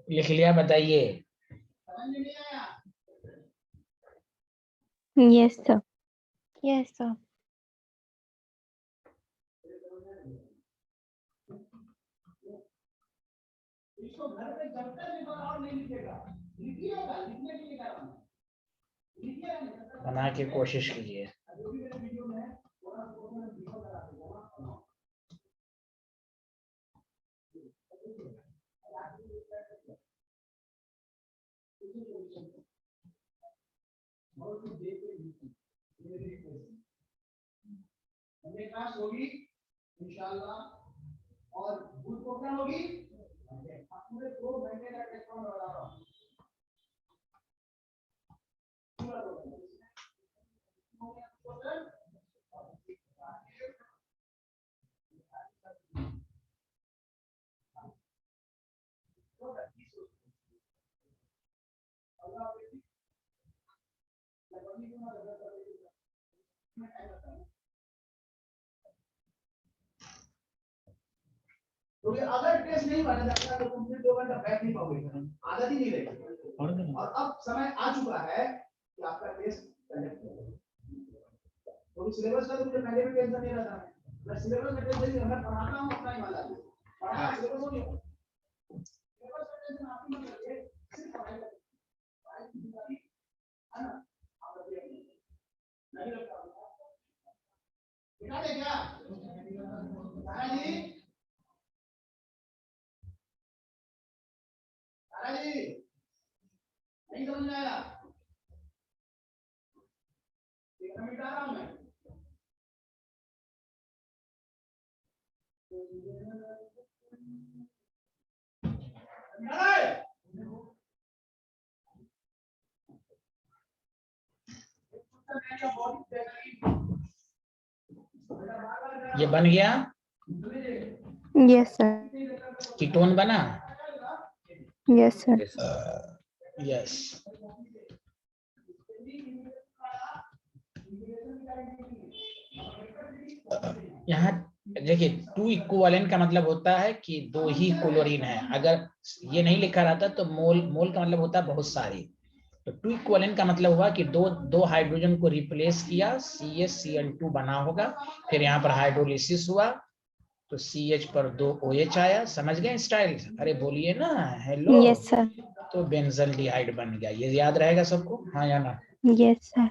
लिख लिया? बताइए। Yes, sir. Yes, sir. इसको घर पे जब तक लिखो और नहीं लिखेगा, लिखिएगा, लिखने के लिए करा लिखिए, बना के कोशिश कीजिए। जो भी मेरे वीडियो में थोड़ा वीडियो करा दूंगा। क्लास होगी इंशाल्लाह, और बुध को क्या होगी? पूरे 2 घंटे का टेस्ट बता रहा हूँ। तो अगर टेस्ट नहीं बना जाता तो तुम 2 घंटा बैठ नहीं पाओगे, आदत ही नहीं रहेगी। और अब समय आ चुका है कि आपका टेस्ट कंडक्ट करो। तो सिलेबस का तो मुझे पहले भी टेंशन नहीं रहता है, मैं सिलेबस का टेंशन मैं पढ़ाता हूँ अपना ही वाला पढ़ा सिलेबस हो गया। सिलेबस का टेंशन आप ही मत लीजिए, सिर्फ पढ़ाई करिए, है ना? आप नहीं लगता बिना दे क्या जी जी नहीं समझ में आया? मिटा रहा हूं मैं। ये बन गया? Yes, sir. कीटोन बना? Yes, sir. Yes, sir. Yes. यहाँ देखिए टू इक्विवेलेंट का मतलब होता है कि दो ही क्लोरीन है। अगर ये नहीं लिखा रहता तो मोल, मोल का मतलब होता है बहुत सारे। तो टू इक्विवेलेंट का मतलब हुआ कि दो हाइड्रोजन को रिप्लेस किया, CH Cl2 बना होगा, फिर यहाँ पर हाइड्रोलिसिस हुआ तो CH पर 2 OH आया। समझ गए स्टाइल? अरे बोलिए ना हेलो। Yes, sir. तो बेंजल्डिहाइड बन गया। ये याद रहेगा सबको, हाँ या ना? Yes, sir.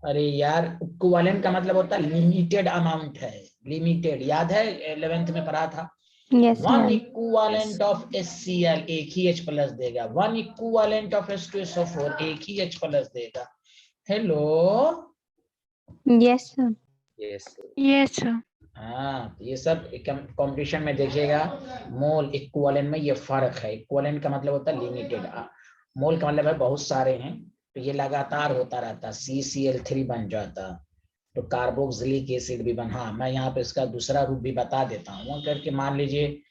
अरे यार इक्विवेलेंट का मतलब होता है लिमिटेड अमाउंट है, लिमिटेड। याद है 11th में पढ़ा था। Yes, one ma'am. Equivalent of HCl एक ही H प्लस देगा, वन इक्विवेलेंट ऑफ H2SO4 एक ही H प्लस देगा। Hello, Yes, sir. Yes, sir. Yes, sir. हाँ ये सब कंपटीशन में देखिएगा। मोल इक्विवेलेंट में ये फर्क है। इक्विवेलेंट का मतलब होता है लिमिटेड, मोल का मतलब है बहुत सारे हैं, तो ये लगातार होता रहता। CCl3 बन जाता तो कार्बोक्सिलिक एसिड भी बन। हाँ मैं यहाँ पे इसका दूसरा रूप भी बता देता हूँ करके। मान लीजिए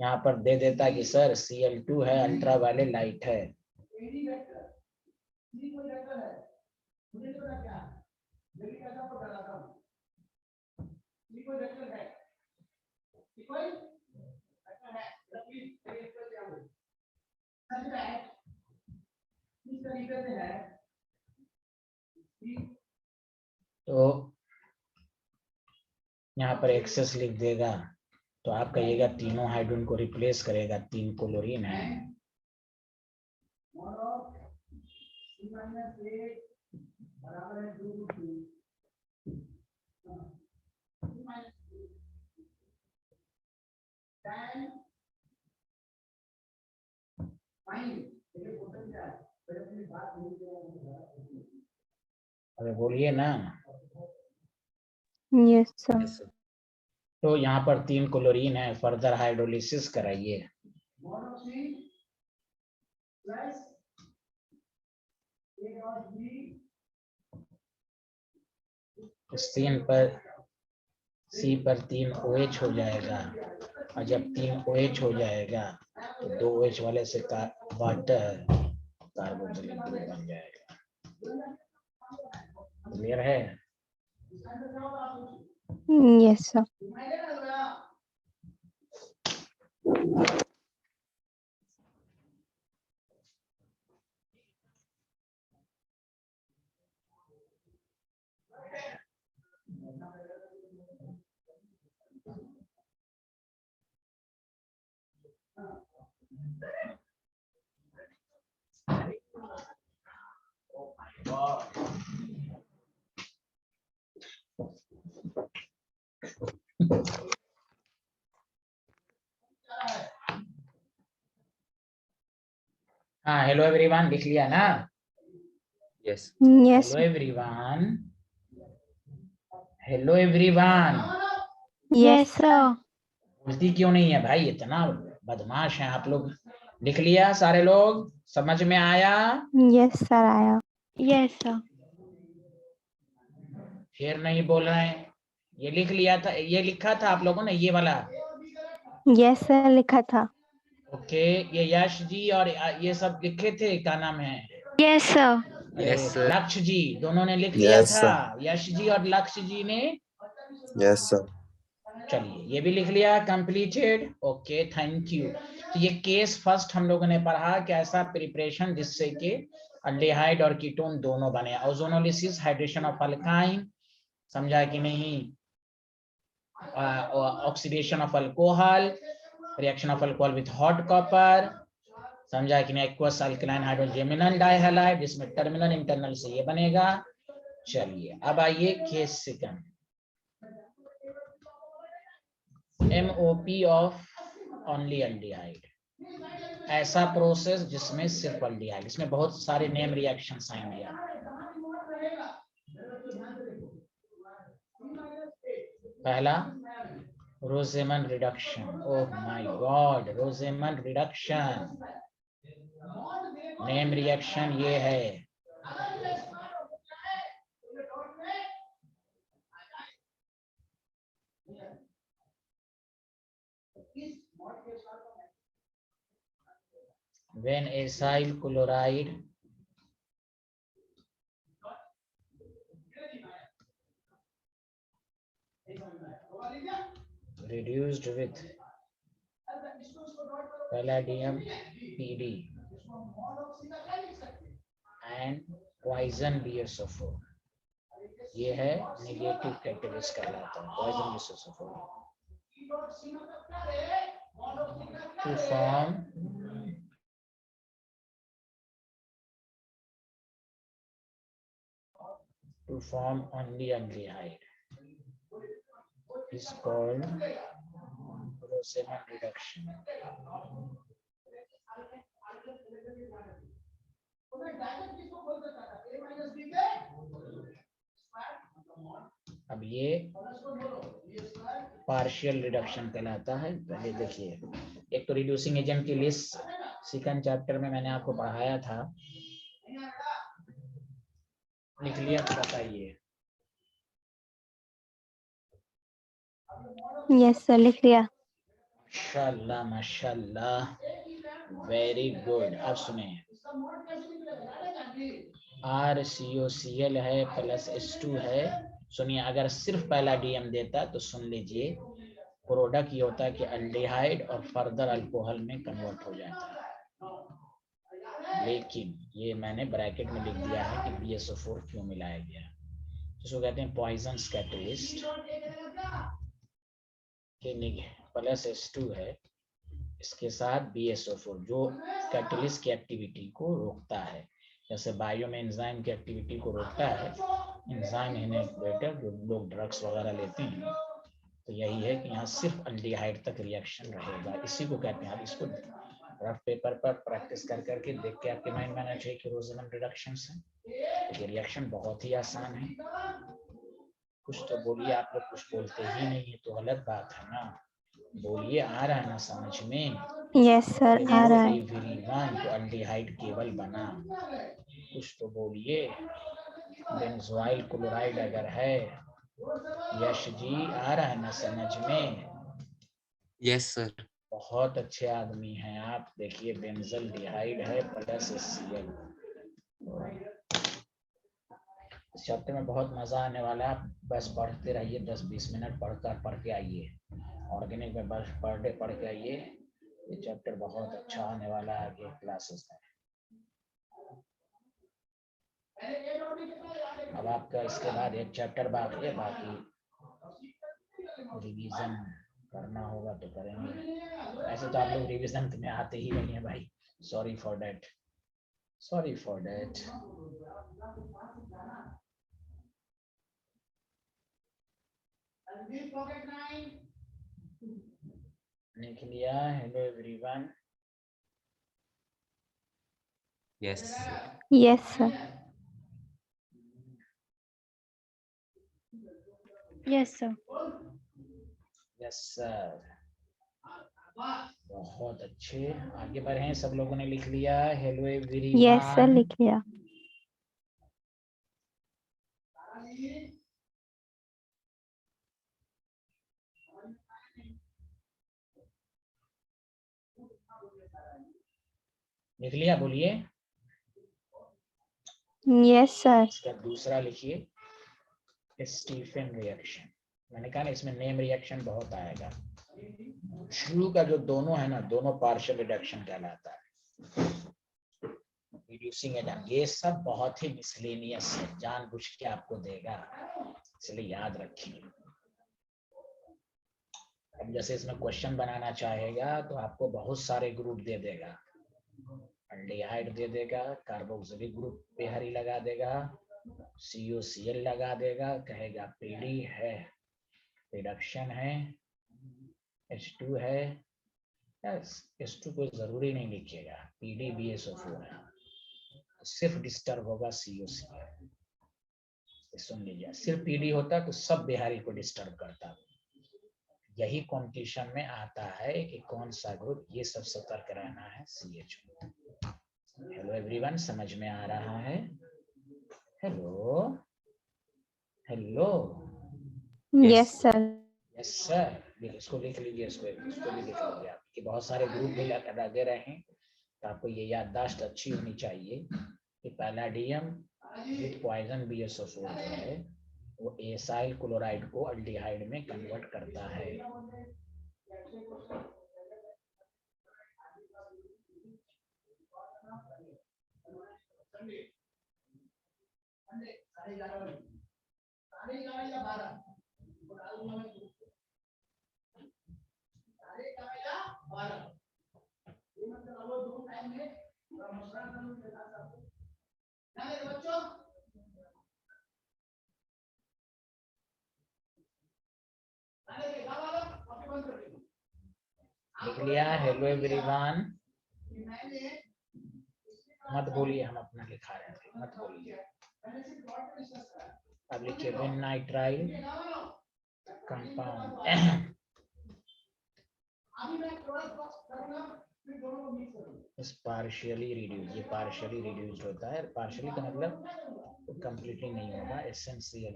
यहाँ पर दे देता कि सर Cl2 है, अल्ट्रा वायलेट लाइट है। तो यहाँ पर एक्सेस लिख देगा तो आप कहिएगा तीनों हाइड्रोजन को रिप्लेस करेगा, 3 क्लोरीन है। अरे बोलिए ना। Yes, sir. Yes, sir. तो यहाँ पर 3 क्लोरीन है, फर्दर हाइड्रोलिसिस कराइए। इस 3 पर C पर 3 OH हो जाएगा, और जब 3 OH हो जाएगा तो 2 OH वाले से वाटर कार्बोक्सिलिक बन जाएगा। क्लियर है? Yes, sir. हाँ हेलो एवरीवन लिख लिया ना? Yes. Yes, hello sir. Everyone, hello everyone. Yes, sir. बोलती क्यों नहीं है भाई? इतना बदमाश हैं आप लोग। लिख लिया सारे लोग? समझ में आया? Yes, sir. आया. Yes, sir. फिर नहीं बोल रहे हैं। ये लिख लिया था, ये लिखा था आप लोगों ने ये वाला? Yes, sir. लिखा था. ओके, ये यश जी और ये सब लिखे थे, क्या नाम है? Yes, sir. Yes, sir. लक्ष्य जी, दोनों ने लिख लिया Yes, था। sir. यश जी और लक्ष्य जी ने। Yes, sir. चलिए ये भी लिख लिया, कंप्लीटेड। Okay thank you. तो ये केस फर्स्ट हम लोगों ने पढ़ा कि ऐसा प्रिपरेशन जिससे कि अल्डिहाइड और कीटोन दोनों बने। ओजोनोलिसिस, हाइड्रेशन ऑफ अल्काइन, समझा कि नहीं? Oxidation of alcohol, reaction of alcohol with hot copper, समझा कि नहीं? एक्वस अल्कलाइन हाइड्रोजेमिनल डाइहैलाइड, जिसमें टर्मिनल इंटरनल से ये बनेगा। चलिए अब आइए case second, MOP of only aldehyde. ऐसा प्रोसेस जिसमें सिर्फ अल्डिहाइड, इसमें बहुत सारे नेम रिएक्शंस आएंगे। पहला Rosenmund reduction. Oh my God, Rosenmund reduction name reaction ये है। When acyl chloride reduced with palladium PD and poison BSO4. ये है नेगेटिव कैटेलिस्ट कहलाता है, poison BSO4 to form only aldehyde is called Rosenthal reduction. अब ये पार्शियल रिडक्शन कहलाता है। पहले देखिए, एक तो रिड्यूसिंग एजेंट की लिस्ट सेकंड चैप्टर में मैंने आपको पढ़ाया था, लिख लिया तो बताइए। यस सर, लिख लिया। माशाल्लाह माशाल्लाह, वेरी गुड। अब सुने, RCOCl है प्लस H2 है। सुनिए, अगर सिर्फ पहला डीएम देता तो सुन लीजिए, प्रोडक्ट ये होता है कि अल्डिहाइड और फर्दर अल्कोहल में कन्वर्ट हो जाता है। लेकिन ये मैंने ब्रैकेट में लिख दिया है कि BSO4 क्यों मिलाया गया, जिसको कहते हैं पॉइजन कैटलिस्ट। प्लस H2 है, इसके साथ BSO4 जो कैटलिस्ट की एक्टिविटी को रोकता है, जैसे बायो में एंजाइम की एक्टिविटी को रोकता है, एंजाइम इनहिबिटर जो लोग ड्रग्स वगैरह लेते हैं, तो यही है कि यहाँ सिर्फ अल्डिहाइड तक रिएक्शन रहेगा, इसी को कहते हैं। आप इसको रफ पेपर पर प्रैक्टिस कर करके देख के आपके माइंड में आना चाहिए कि रोज़ेनल रिडक्शंस हैं। ये रिएक्शन बहुत ही आसान है। कुछ तो बोलिए, आप लोग कुछ बोलते ही नहीं है तो गलत बात है ना, बोलिए। आ रहा है ना समझ में? यस सर, आ रहा है। एवरीवन, तो अल्डिहाइड केवल बना, कुछ तो बोलिए। बेंजोइल क्लोराइड अगर है, यश जी आ रहा है ना समझ में? Yes sir. बहुत अच्छे आदमी हैं आप। देखिए, बेंजल डिहाइड है प्लस HCl। इस चैप्टर में बहुत मजा आने वाला है, आप बस पढ़ते रहिए, 10-20 मिनट पढ़ के आइए। ऑर्गेनिक में बस पर डे पढ़ के आइए, ये चैप्टर बहुत अच्छा आने वाला है आगे क्लासेस में। अब आपका इसके बाद एक चैप्टर बाकी है, बाकी रिवीजन करना होगा तो करेंगे। ऐसे तो आप लोग रिवीजन में आते ही नहीं है भाई, sorry for that, sorry for that. लिख लिया? Hello everyone. Yes yes sir. Yes sir. Yes sir, बहुत अच्छे। आगे बढ़े, सब लोगों ने लिख लिया? Hello everyone. यस सर, लिख लिया। लिख लिया? बोलिए। Yes sir. इसका दूसरा लिखिए, स्टीफन रिएक्शन। मैंने कहा ना, इसमें नेम रिएक्शन बहुत आएगा। शुरू का जो दोनों है ना, दोनों पार्शियल रिडक्शन कहलाता है। रिड्यूसिंग एजेंट, ये सब बहुत ही मिसलेनियस है, जानबूझ के आपको देगा, इसलिए याद रखिए। अब जैसे इसमें क्वेश्चन बनाना चाहेगा तो आपको बहुत सारे ग्रुप दे देगा, अल्डिहाइड दे देगा, कार्बोक्सिलिक ग्रुप पे हरी लगा देगा, COCl लगा देगा, कहेगा PD है, रिडक्शन है, H2 है। H2 कोई जरूरी नहीं लिखिएगा, PD BSO4 है, सिर्फ डिस्टर्ब होगा COCl। सुन लीजिए, सिर्फ PD होता तो सब बिहारी को डिस्टर्ब करता। यही कॉम्पिटिशन में आता है कि कौन सा ग्रुप, ये सब सतर्क रहना है। CH। हेलो एवरीवन, समझ में आ रहा है? Hello hello. Yes sir. Yes sir. इसको लिख लीजिए, इसको भी लिख लीजिए आप, कि बहुत सारे ग्रुप भी लगे रहे हैं, तो आपको ये याददाश्त अच्छी होनी चाहिए कि पहला डीएम विद पॉइजन BSO4 जो है वो ये एसाइल क्लोराइड को अल्डिहाइड में कन्वर्ट करता है। लिख लिया? हेलो एवरीवन, मत बोलिए, हम अपना लिखा रहे थे, मत बोलिए। अब लिखिए when nitrile compound is partially reduce, ये पार्शियली रिड्यूस्ड होता है। पार्शियली का मतलब कंप्लीटली नहीं होगा। Essential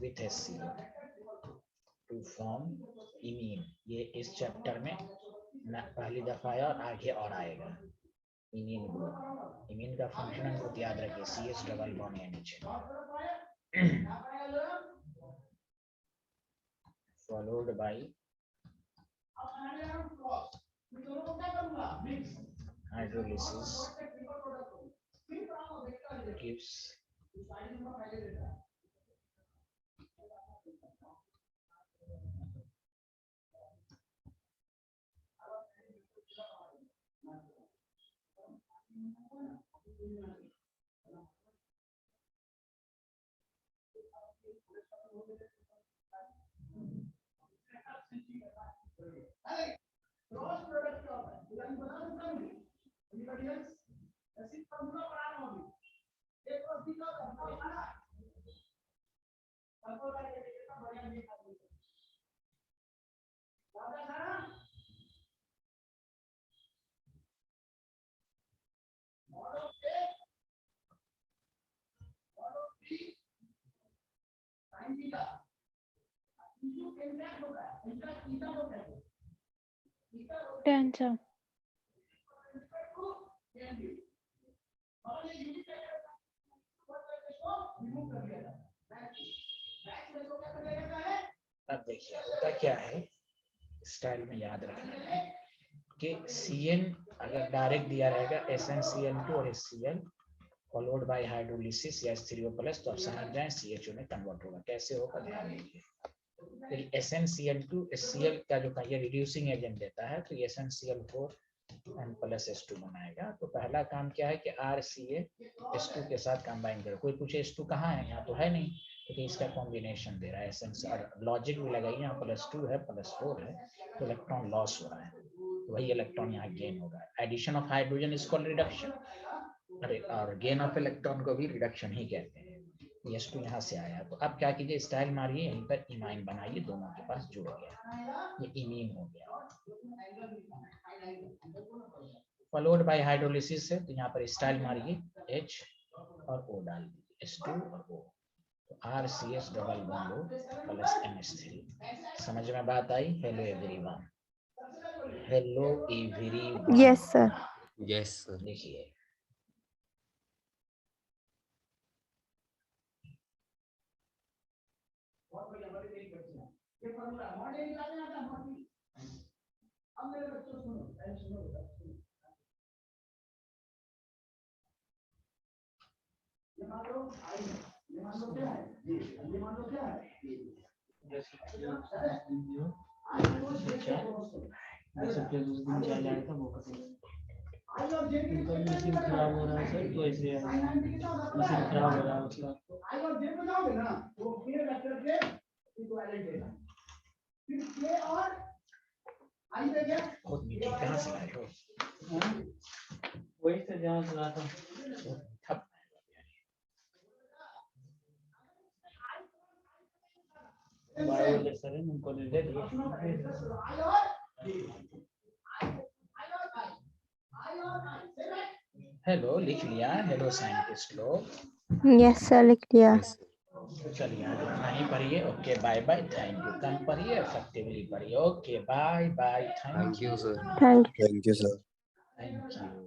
with HCl to form imine. ये इस चैप्टर में पहली दफा आया और आगे और आएगा। इमीन ग्रुप, इमीन का फंक्शनल ग्रुप याद रखिए, CH double bond NH followed by hydrolysis gives Answer. अब देखिए होता क्या है, स्टाइल में याद रखना है कि CN अगर डायरेक्ट दिया रहेगा SnCl2 और HCl फॉलोड बाय हाइड्रोलिसिस या H3O+, तो आप समझ जाएं CHO में कन्वर्ट होगा। कैसे होगा ध्यान दीजिए। फिर SnCl2 HCl का जो ये रिड्यूसिंग एजेंट देता है, तो ये SnCl4 N+H2 बनाएगा। तो पहला काम क्या है कि RCaH2 के साथ कंबाइन करो। कोई पूछे H2 कहाँ है, यहाँ तो है नहीं, क्योंकि इसका कॉम्बिनेशन दे रहा है। एसेंस और लॉजिक भी लगाइए, यहाँ +2 है +4 है, तो इलेक्ट्रॉन लॉस हो रहा है, तो वही इलेक्ट्रॉन यहाँ गेन होगा। Addition of hydrogen is called reduction, अरे और गेन ऑफ इलेक्ट्रॉन को भी रिडक्शन ही कहते हैं। H2 यहाँ से आया, तो अब क्या कीजिए, स्टाइल मारिए, यहीं पर इमाइन बनाइए, दोनों के पास जुड़ गया, ये इमीन हो गया। फॉलोड बाय हाइड्रोलिसिस है, तो यहाँ पर स्टाइल मारिए, H और O डाल दीजिए, H2 और O, तो RCH double bond plus NH3। समझ में बात आई? Hello everyone, hello everyone. Yes, sir. Yes, sir. देखिए मशीन खराब हो रहा है सर, तो इसलिए मशीन खराब हो रहा है उसका। कहाँ से लाए हो? वही से जहाँ से लाता हूँ। बायो सर है, उनको ले दिए। हेलो लिख लिया? हेलो साइंटिस्ट लोग। Yes, sir. लिख लिया। Yes, sir. चलिए आज इतना ही पढ़िए। Okay bye bye, thank you. कम पढ़िए, इफेक्टिवली पढ़िए। Okay bye bye, Thank you, sir. Thank you. Thank you, sir. Thank you.